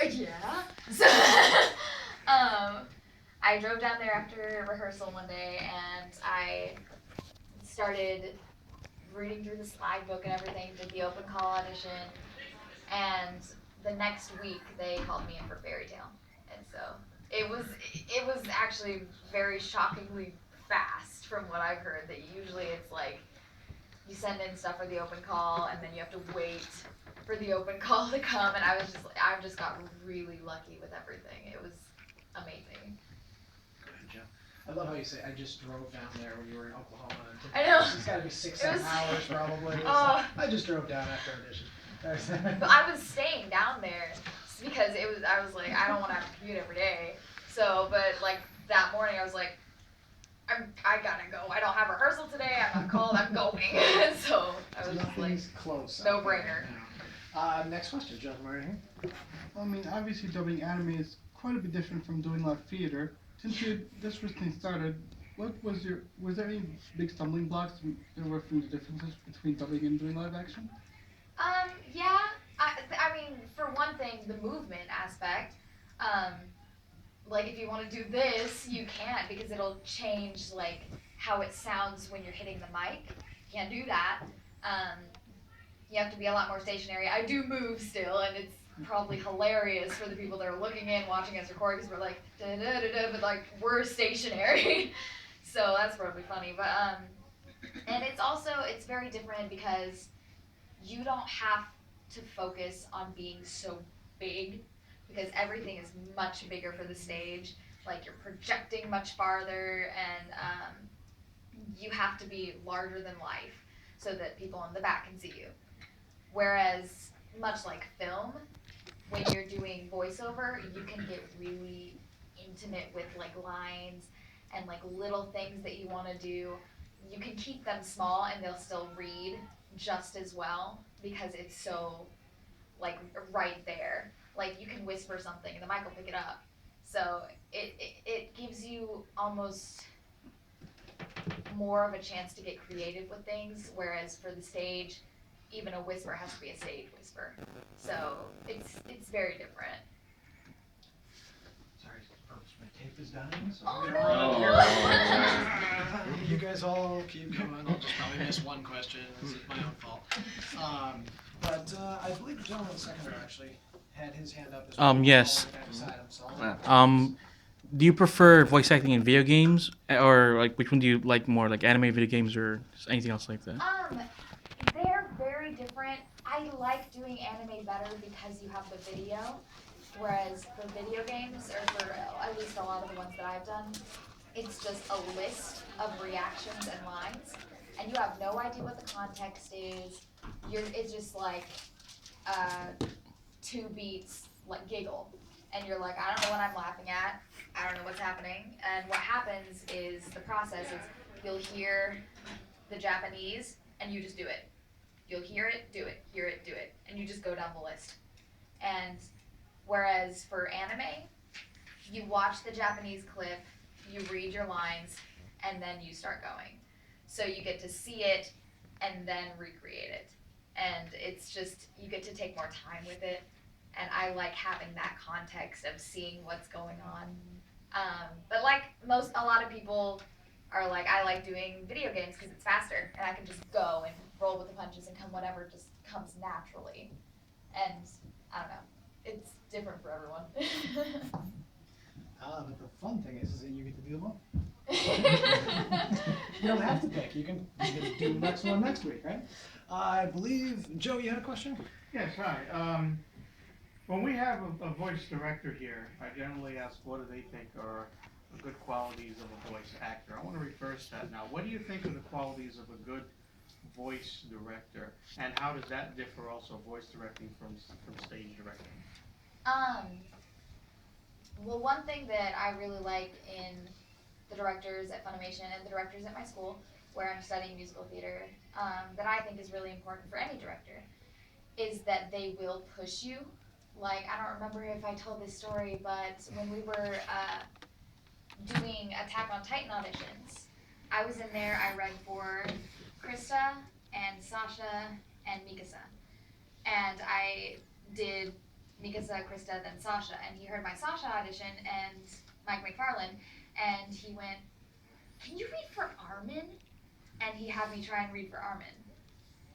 Yeah. So, I drove down there after rehearsal one day, and I started reading through the slide book and everything, did the open call audition, and the next week they called me in for Fairy Tale, and so it was actually very shockingly fast from what I've heard. That usually it's like you send in stuff for the open call, and then you have to wait for the open call to come. And I've just got really lucky with everything. It was amazing. Go ahead, Jeff. I love how you say, I just drove down there when you were in Oklahoma. I know. It's gotta be 6-7 hours probably. Oh. I just drove down after audition. But I was staying down there because I was like, I don't want to have to commute every day. So, but like that morning, I was like, I gotta go. I don't have rehearsal today. I'm not called. I'm going. So I was just like, close. no brainer. Next question, gentlemen, right here. I mean, obviously dubbing anime is quite a bit different from doing live theater. Since you just recently started, was there any big stumbling blocks there were from the differences between dubbing and doing live action? Yeah. I mean, for one thing, the movement aspect. Um, like if you want to do this, you can't because it'll change like how it sounds when you're hitting the mic. You can't do that. Um, you have to be a lot more stationary. I do move still, and it's probably hilarious for the people that are looking in, watching us record, because we're like da da da da, but like we're stationary. So that's probably funny. But and it's very different because you don't have to focus on being so big because everything is much bigger for the stage. Like you're projecting much farther, and you have to be larger than life so that people in the back can see you. Whereas, much like film, when you're doing voiceover, you can get really intimate with like lines and like little things that you want to do. You can keep them small and they'll still read just as well because it's so like right there. Like you can whisper something and the mic will pick it up. So it gives you almost more of a chance to get creative with things, whereas for the stage, even a whisper has to be a stage whisper. So it's very different. Sorry, folks, my tape is dying. So Oh, no. You guys all keep going. I'll just probably miss one question. It's my own fault. But I believe the gentleman second row actually had his hand up as well. Yes. Um, Do you prefer voice acting in video games, or like which one do you like more, like anime, video games, or anything else like that? They're very different. I like doing anime better because you have the video, whereas for video games, or for at least a lot of the ones that I've done, it's just a list of reactions and lines, and you have no idea what the context is. It's just like 2 beats, like giggle, and you're like, I don't know what I'm laughing at. I don't know what's happening. And what happens is the process is you'll hear the Japanese and you just do it. You'll hear it, do it, hear it, do it, and you just go down the list. And whereas for anime, you watch the Japanese clip, you read your lines, and then you start going. So you get to see it and then recreate it. And it's just, you get to take more time with it. And I like having that context of seeing what's going on. But like a lot of people are like, I like doing video games because it's faster and I can just go and roll with the punches and whatever just comes naturally. And I don't know, it's different for everyone. But the fun thing is that you get to do them all. You don't have to pick. You can do the next one next week, right? I believe, Joe, you had a question? Yes, hi. When we have a voice director here, I generally ask what do they think are the good qualities of a voice actor. I want to reverse that now. What do you think are the qualities of a good voice director, and how does that differ also, voice directing from stage directing? Well, one thing that I really like in the directors at Funimation and the directors at my school, where I'm studying musical theater, that I think is really important for any director, is that they will push you. Like, I don't remember if I told this story, but when we were doing Attack on Titan auditions, I was in there, I read for Krista and Sasha and Mikasa. And I did Mika, Krista, then Sasha, and he heard my Sasha audition and Mike McFarlane, and he went, "Can you read for Armin?" And he had me try and read for Armin.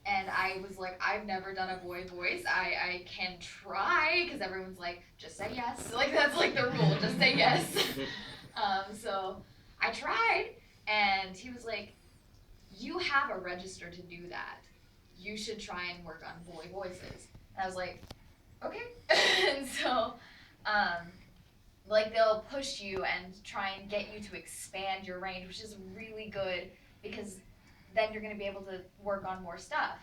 And I was like, I've never done a boy voice. I can try, because everyone's like, just say yes. Like, that's like the rule, just say yes. So I tried, and he was like, you have a register to do that. You should try and work on boy voices. And I was like, okay. And so, like, they'll push you and try and get you to expand your range, which is really good, because then you're going to be able to work on more stuff.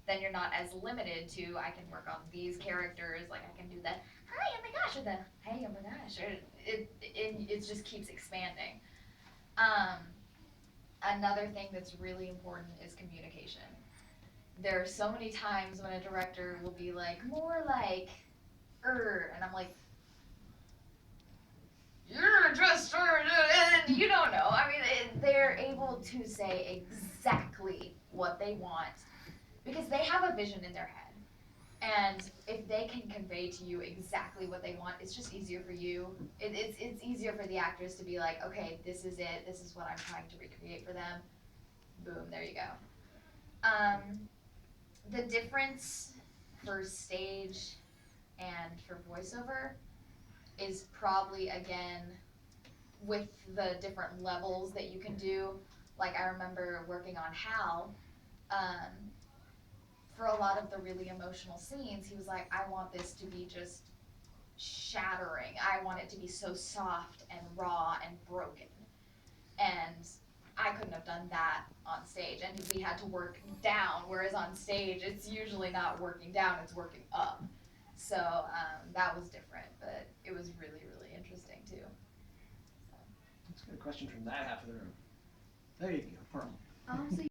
Then you're not as limited to, I can work on these characters, like I can do the hi, oh my gosh, or the hey, oh my gosh. It just keeps expanding. Another thing that's really important is communication. There are so many times when a director will be like, more like, and I'm like, you're just, and you don't know. I mean, they're able to say exactly what they want because they have a vision in their head. And if they can convey to you exactly what they want, it's just easier for you. It's easier for the actors to be like, okay, this is it. This is what I'm trying to recreate for them. Boom, there you go. The difference for stage and for voiceover is probably, again, with the different levels that you can do. Like, I remember working on Hal. For a lot of the really emotional scenes, he was like, I want this to be just shattering. I want it to be so soft and raw and broken. And I couldn't have done that on stage. And we had to work down, whereas on stage, it's usually not working down, it's working up. So that was different, but it was really, really interesting too. Let's get a question from that half of the room. There you go, Pearl. So